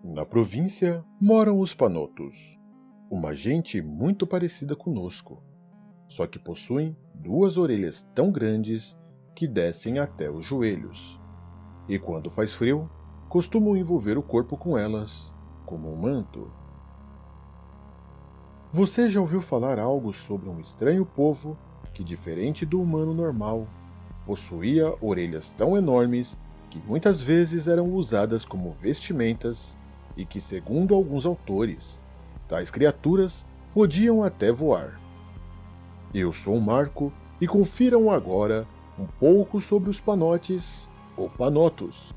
Na província moram os Panotos, uma gente muito parecida conosco, só que possuem 2 orelhas tão grandes que descem até os joelhos, e quando faz frio, costumam envolver o corpo com elas, como um manto. Você já ouviu falar algo sobre um estranho povo que, diferente do humano normal, possuía orelhas tão enormes que muitas vezes eram usadas como vestimentas e que, segundo alguns autores, tais criaturas podiam até voar? Eu sou o Marco e confiram agora um pouco sobre os Panotes ou Panotos,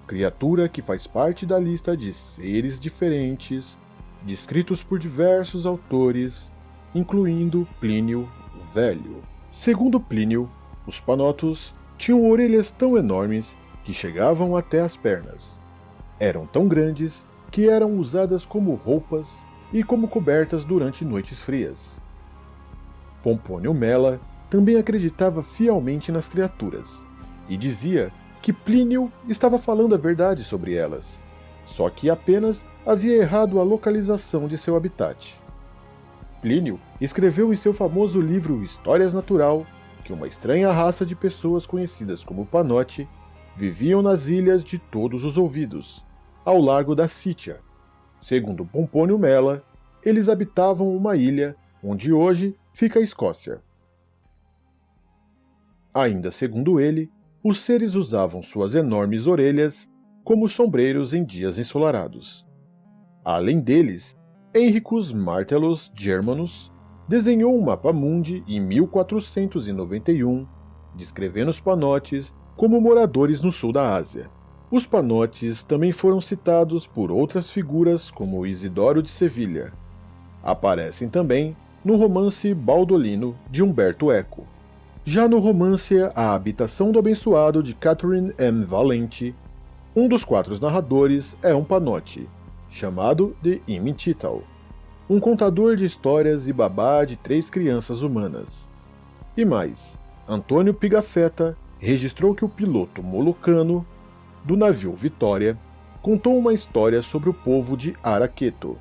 criatura que faz parte da lista de seres diferentes descritos por diversos autores, incluindo Plínio o Velho. Segundo Plínio, os Panotos tinham orelhas tão enormes que chegavam até as pernas. Eram tão grandes que eram usadas como roupas e como cobertas durante noites frias. Pompônio Mela também acreditava fielmente nas criaturas e dizia que Plínio estava falando a verdade sobre elas, só que apenas havia errado a localização de seu habitat. Plínio escreveu em seu famoso livro Histórias Natural que uma estranha raça de pessoas conhecidas como Panote viviam nas ilhas de Todos os Ouvidos, ao largo da Sítia. Segundo Pompônio Mela, eles habitavam uma ilha onde hoje fica a Escócia. Ainda segundo ele, os seres usavam suas enormes orelhas como sombreiros em dias ensolarados. Além deles, Henricus Martellus Germanus desenhou um mapa mundi em 1491, descrevendo os Panotes como moradores no sul da Ásia. Os Panotes também foram citados por outras figuras como Isidoro de Sevilha. Aparecem também no romance Baldolino de Umberto Eco. Já no romance A Habitação do Abençoado de Catherine M. Valente, um dos 4 narradores é um Panote, chamado de Imitital, um contador de histórias e babá de 3 crianças humanas. E mais, Antônio Pigafetta registrou que o piloto molucano do navio Vitória contou uma história sobre o povo de Araqueto.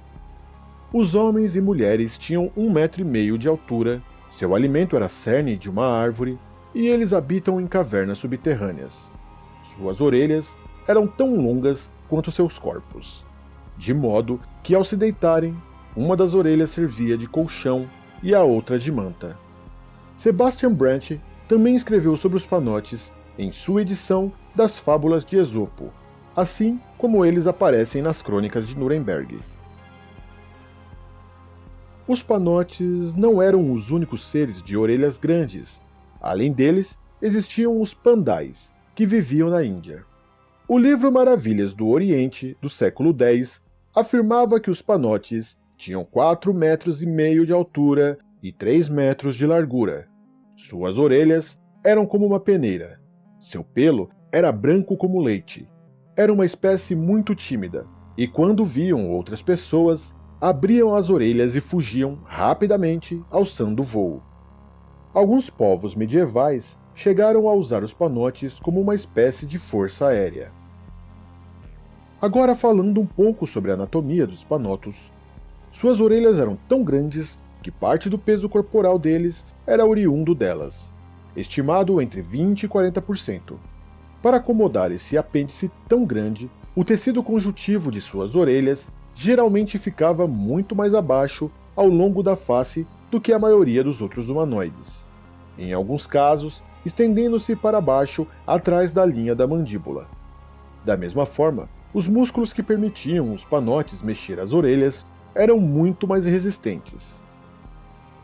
Os homens e mulheres tinham 1,5 metro de altura, seu alimento era cerne de uma árvore e eles habitam em cavernas subterrâneas. Suas orelhas eram tão longas quanto seus corpos, de modo que ao se deitarem, uma das orelhas servia de colchão e a outra de manta. Sebastian Brandt também escreveu sobre os Panotes em sua edição das Fábulas de Esopo, assim como eles aparecem nas Crônicas de Nuremberg. Os Panotes não eram os únicos seres de orelhas grandes. Além deles, existiam os Pandais, que viviam na Índia. O livro Maravilhas do Oriente, do século X, afirmava que os Panotes tinham 4,5 metros de altura e 3 metros de largura. Suas orelhas eram como uma peneira. Seu pelo era branco como leite. Era uma espécie muito tímida, e quando viam outras pessoas, abriam as orelhas e fugiam rapidamente, alçando voo. Alguns povos medievais chegaram a usar os Panotes como uma espécie de força aérea. Agora falando um pouco sobre a anatomia dos Panotos. Suas orelhas eram tão grandes que parte do peso corporal deles era oriundo delas, estimado entre 20% e 40%. Para acomodar esse apêndice tão grande, o tecido conjuntivo de suas orelhas geralmente ficava muito mais abaixo ao longo da face do que a maioria dos outros humanoides. Em alguns casos, estendendo-se para baixo atrás da linha da mandíbula. Da mesma forma, os músculos que permitiam os Panotes mexer as orelhas eram muito mais resistentes.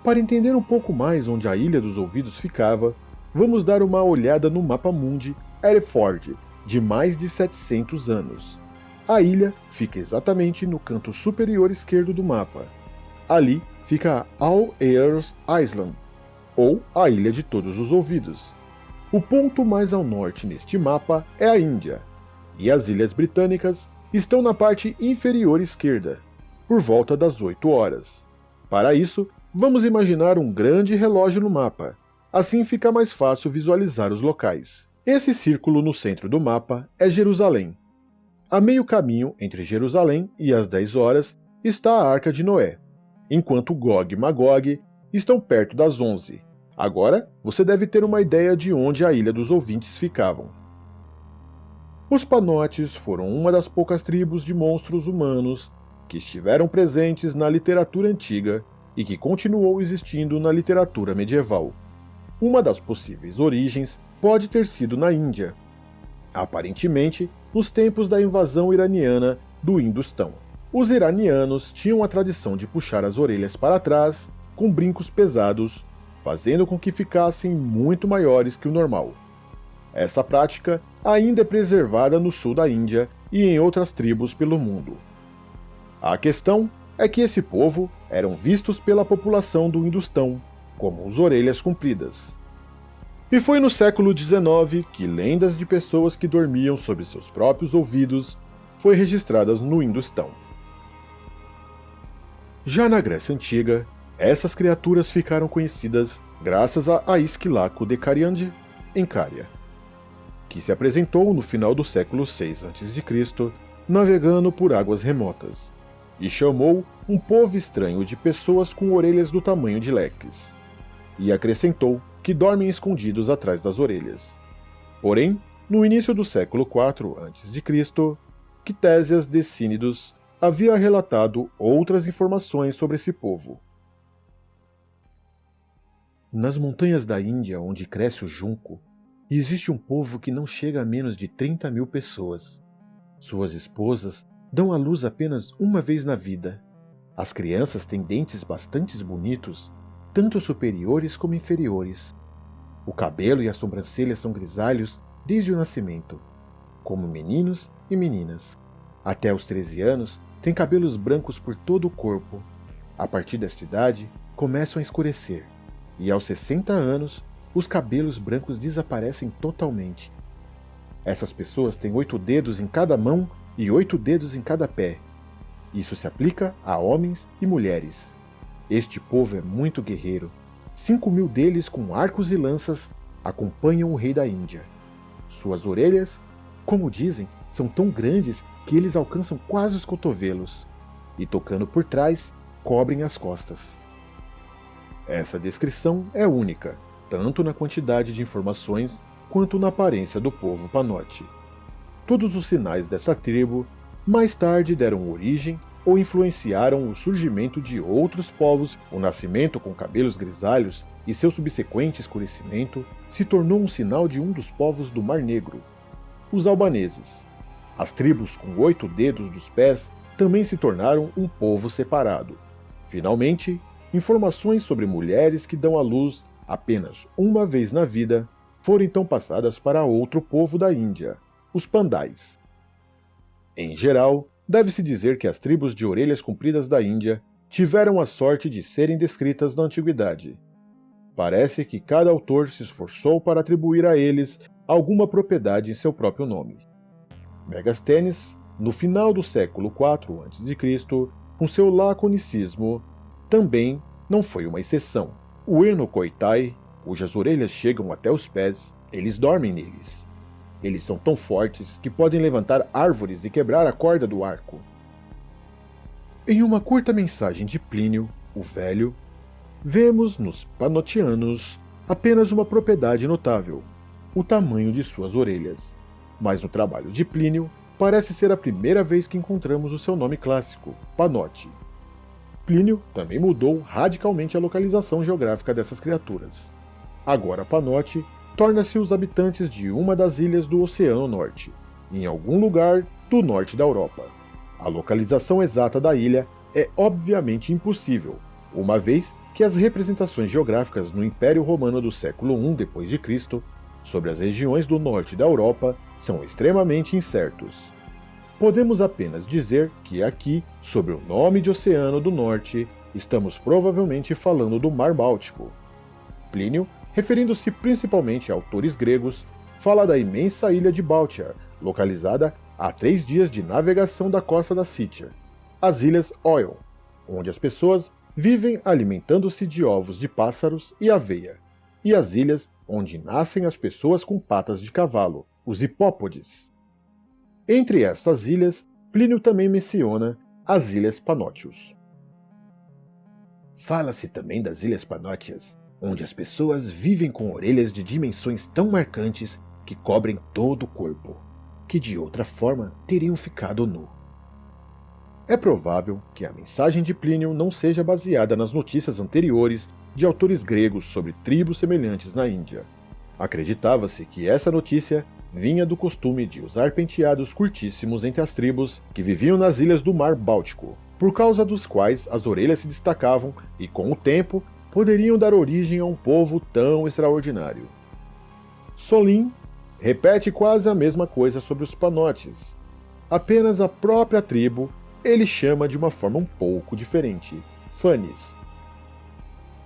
Para entender um pouco mais onde a Ilha dos Ouvidos ficava, vamos dar uma olhada no mapa mundi Hereford, de mais de 700 anos. A ilha fica exatamente no canto superior esquerdo do mapa. Ali fica All Ears Island, ou a Ilha de Todos os Ouvidos. O ponto mais ao norte neste mapa é a Índia, e as Ilhas Britânicas estão na parte inferior esquerda, por volta das 8 horas. Para isso, vamos imaginar um grande relógio no mapa, assim fica mais fácil visualizar os locais. Esse círculo no centro do mapa é Jerusalém. A meio caminho entre Jerusalém e as 10 horas está a Arca de Noé, enquanto Gog e Magog estão perto das 11. Agora você deve ter uma ideia de onde a Ilha dos Ouvintes ficavam. Os Panotes foram uma das poucas tribos de monstros humanos que estiveram presentes na literatura antiga e que continuou existindo na literatura medieval. Uma das possíveis origens pode ter sido na Índia, aparentemente nos tempos da invasão iraniana do Industão. Os iranianos tinham a tradição de puxar as orelhas para trás com brincos pesados, fazendo com que ficassem muito maiores que o normal. Essa prática ainda é preservada no sul da Índia e em outras tribos pelo mundo. A questão é que esse povo eram vistos pela população do Industão como os orelhas compridas. E foi no século XIX que lendas de pessoas que dormiam sob seus próprios ouvidos foi registradas no Industão. Já na Grécia Antiga, essas criaturas ficaram conhecidas graças a Esquilaco de Cariande, em Cária, que se apresentou no final do século VI a.C., navegando por águas remotas, e chamou um povo estranho de pessoas com orelhas do tamanho de leques, e acrescentou que dormem escondidos atrás das orelhas. Porém, no início do século IV a.C., Ctésias de Cínidos havia relatado outras informações sobre esse povo. Nas montanhas da Índia, onde cresce o junco, existe um povo que não chega a menos de 30.000 pessoas. Suas esposas dão à luz apenas uma vez na vida. As crianças têm dentes bastante bonitos, tanto superiores como inferiores. O cabelo e as sobrancelhas são grisalhos desde o nascimento, como meninos e meninas. Até os 13 anos, têm cabelos brancos por todo o corpo. A partir desta idade, começam a escurecer, e aos 60 anos, os cabelos brancos desaparecem totalmente. Essas pessoas têm 8 dedos em cada mão e 8 dedos em cada pé. Isso se aplica a homens e mulheres. Este povo é muito guerreiro. 5.000 deles com arcos e lanças acompanham o rei da Índia. Suas orelhas, como dizem, são tão grandes que eles alcançam quase os cotovelos, e tocando por trás, cobrem as costas. Essa descrição é única, tanto na quantidade de informações quanto na aparência do povo Panote. Todos os sinais dessa tribo mais tarde deram origem ou influenciaram o surgimento de outros povos. O nascimento com cabelos grisalhos e seu subsequente escurecimento se tornou um sinal de um dos povos do Mar Negro, os albaneses. As tribos com 8 dedos dos pés também se tornaram um povo separado. Finalmente, informações sobre mulheres que dão à luz apenas uma vez na vida foram então passadas para outro povo da Índia, os Pandais. Em geral, deve-se dizer que as tribos de orelhas compridas da Índia tiveram a sorte de serem descritas na antiguidade. Parece que cada autor se esforçou para atribuir a eles alguma propriedade em seu próprio nome. Megasthenes, no final do século IV a.C., com seu laconicismo, também não foi uma exceção. O Enocoitai, cujas orelhas chegam até os pés, eles dormem neles. Eles são tão fortes que podem levantar árvores e quebrar a corda do arco. Em uma curta mensagem de Plínio, o Velho, vemos nos Panotianos apenas uma propriedade notável, o tamanho de suas orelhas. Mas no trabalho de Plínio, parece ser a primeira vez que encontramos o seu nome clássico, Panote. Plínio também mudou radicalmente a localização geográfica dessas criaturas. Agora Panote torna-se os habitantes de uma das ilhas do Oceano Norte, em algum lugar do norte da Europa. A localização exata da ilha é obviamente impossível, uma vez que as representações geográficas no Império Romano do século I d.C. sobre as regiões do norte da Europa são extremamente incertos. Podemos apenas dizer que aqui, sob o nome de Oceano do Norte, estamos provavelmente falando do Mar Báltico. Plínio, referindo-se principalmente a autores gregos, fala da imensa ilha de Báltia, localizada a 3 dias de navegação da costa da Sítia, as Ilhas Oion, onde as pessoas vivem alimentando-se de ovos de pássaros e aveia, e as ilhas onde nascem as pessoas com patas de cavalo, os hipópodes. Entre estas ilhas, Plínio também menciona as Ilhas Panótios. Fala-se também das Ilhas Panótias, onde as pessoas vivem com orelhas de dimensões tão marcantes que cobrem todo o corpo, que de outra forma teriam ficado nu. É provável que a mensagem de Plínio não seja baseada nas notícias anteriores de autores gregos sobre tribos semelhantes na Índia. Acreditava-se que essa notícia vinha do costume de usar penteados curtíssimos entre as tribos que viviam nas ilhas do Mar Báltico, por causa dos quais as orelhas se destacavam e, com o tempo, poderiam dar origem a um povo tão extraordinário. Solin repete quase a mesma coisa sobre os Panotes. Apenas a própria tribo ele chama de uma forma um pouco diferente, Fanes.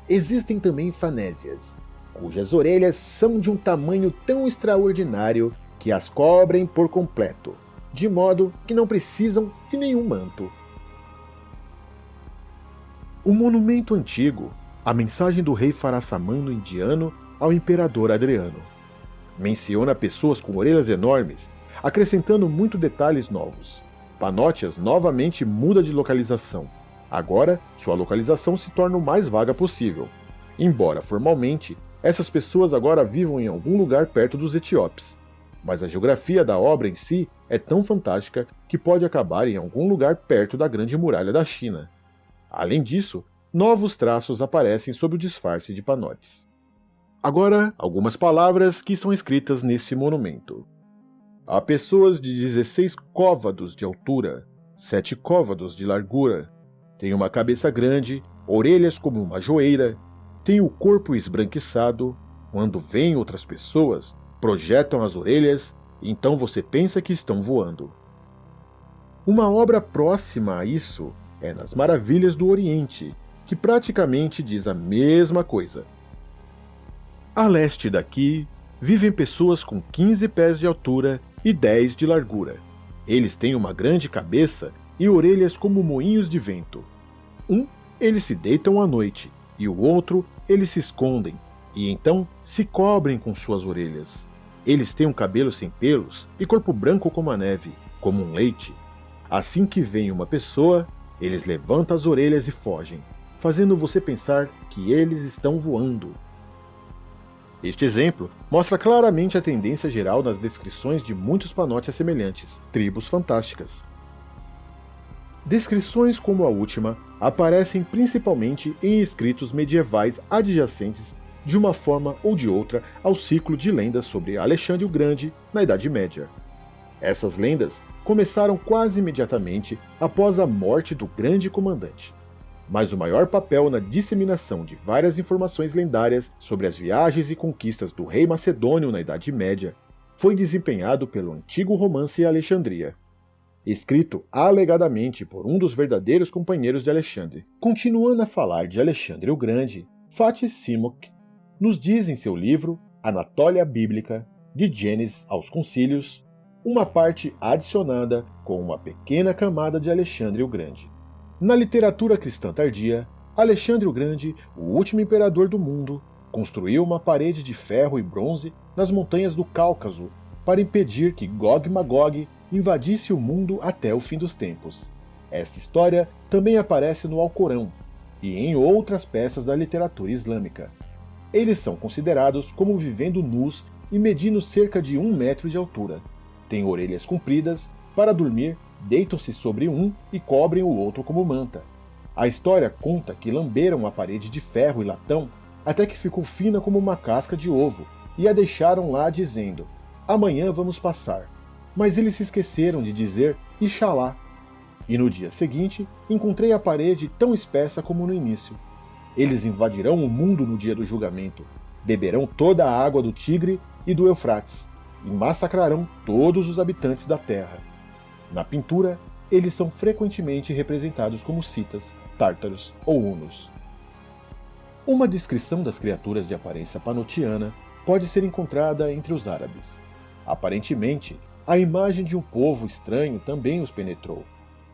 Existem também Fanésias, cujas orelhas são de um tamanho tão extraordinário que as cobrem por completo, de modo que não precisam de nenhum manto. O monumento antigo, a mensagem do rei Farasamano indiano ao imperador Adriano, menciona pessoas com orelhas enormes, acrescentando muitos detalhes novos. Panótias novamente muda de localização. Agora, sua localização se torna o mais vaga possível. Embora formalmente, essas pessoas agora vivam em algum lugar perto dos etíopes. Mas a geografia da obra em si é tão fantástica que pode acabar em algum lugar perto da Grande Muralha da China. Além disso, novos traços aparecem sob o disfarce de Panotes. Agora, algumas palavras que são escritas nesse monumento. Há pessoas de 16 côvados de altura, 7 côvados de largura. Tem uma cabeça grande, orelhas como uma joeira, tem o corpo esbranquiçado. Quando veem outras pessoas, projetam as orelhas, então você pensa que estão voando. Uma obra próxima a isso é Nas Maravilhas do Oriente, que praticamente diz a mesma coisa. A leste daqui, vivem pessoas com 15 pés de altura e 10 de largura. Eles têm uma grande cabeça e orelhas como moinhos de vento. Eles se deitam à noite, e o outro, eles se escondem, e então se cobrem com suas orelhas. Eles têm um cabelo sem pelos e corpo branco como a neve, como um leite. Assim que vem uma pessoa, eles levantam as orelhas e fogem, fazendo você pensar que eles estão voando. Este exemplo mostra claramente a tendência geral nas descrições de muitos Panótias semelhantes, tribos fantásticas. Descrições como a última aparecem principalmente em escritos medievais adjacentes de uma forma ou de outra ao ciclo de lendas sobre Alexandre o Grande na Idade Média. Essas lendas começaram quase imediatamente após a morte do grande comandante. Mas o maior papel na disseminação de várias informações lendárias sobre as viagens e conquistas do rei macedônio na Idade Média foi desempenhado pelo antigo romance Alexandria, escrito alegadamente por um dos verdadeiros companheiros de Alexandre. Continuando a falar de Alexandre o Grande, Fatih Simok nos diz em seu livro Anatólia Bíblica, de Gênesis aos Concílios, uma parte adicionada com uma pequena camada de Alexandre o Grande. Na literatura cristã tardia, Alexandre o Grande, o último imperador do mundo, construiu uma parede de ferro e bronze nas montanhas do Cáucaso para impedir que Gog Magog invadisse o mundo até o fim dos tempos. Esta história também aparece no Alcorão e em outras peças da literatura islâmica. Eles são considerados como vivendo nus e medindo cerca de 1 metro de altura. Têm orelhas compridas, para dormir deitam-se sobre um e cobrem o outro como manta. A história conta que lamberam a parede de ferro e latão até que ficou fina como uma casca de ovo e a deixaram lá dizendo: amanhã vamos passar. Mas eles se esqueceram de dizer Ixalá. E no dia seguinte encontrei a parede tão espessa como no início. Eles invadirão o mundo no dia do julgamento, beberão toda a água do Tigre e do Eufrates e massacrarão todos os habitantes da terra. Na pintura, eles são frequentemente representados como citas, tártaros ou hunos. Uma descrição das criaturas de aparência panotiana pode ser encontrada entre os árabes. Aparentemente, a imagem de um povo estranho também os penetrou.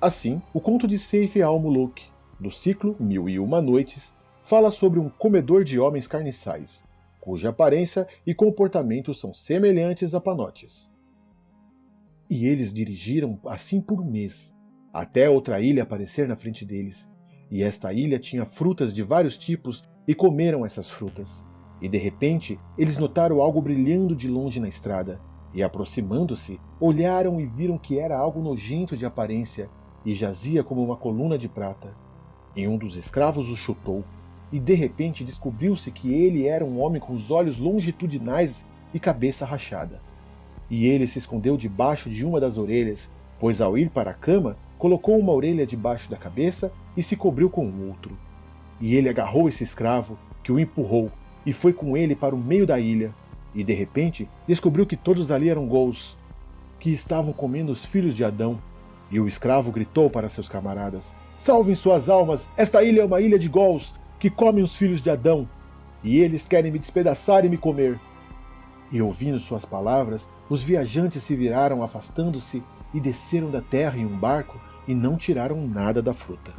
Assim, o conto de Seif al-Muluk, do ciclo 1001 Noites, fala sobre um comedor de homens carniçais, cuja aparência e comportamento são semelhantes a Panotes. E eles dirigiram assim por um mês, até outra ilha aparecer na frente deles. E esta ilha tinha frutas de vários tipos e comeram essas frutas. E de repente, eles notaram algo brilhando de longe na estrada. E aproximando-se, olharam e viram que era algo nojento de aparência e jazia como uma coluna de prata. E um dos escravos o chutou, e de repente descobriu-se que ele era um homem com os olhos longitudinais e cabeça rachada. E ele se escondeu debaixo de uma das orelhas, pois ao ir para a cama, colocou uma orelha debaixo da cabeça e se cobriu com o outro. E ele agarrou esse escravo, que o empurrou, e foi com ele para o meio da ilha, e de repente descobriu que todos ali eram ghouls, que estavam comendo os filhos de Adão. E o escravo gritou para seus camaradas: "Salvem suas almas, esta ilha é uma ilha de ghouls, que comem os filhos de Adão, e eles querem me despedaçar e me comer." E ouvindo suas palavras, os viajantes se viraram afastando-se e desceram da terra em um barco e não tiraram nada da fruta.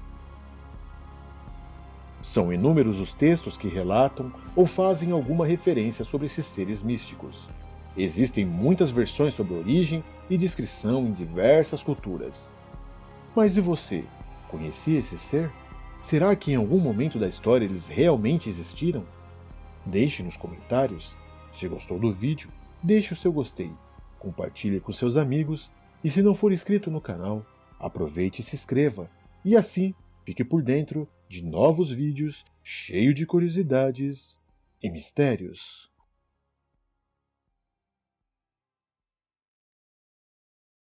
São inúmeros os textos que relatam ou fazem alguma referência sobre esses seres místicos. Existem muitas versões sobre origem e descrição em diversas culturas. Mas e você? Conhecia esse ser? Será que em algum momento da história eles realmente existiram? Deixe nos comentários. Se gostou do vídeo, deixe o seu gostei, compartilhe com seus amigos e se não for inscrito no canal, aproveite e se inscreva. E assim, fique por dentro de novos vídeos cheios de curiosidades e mistérios.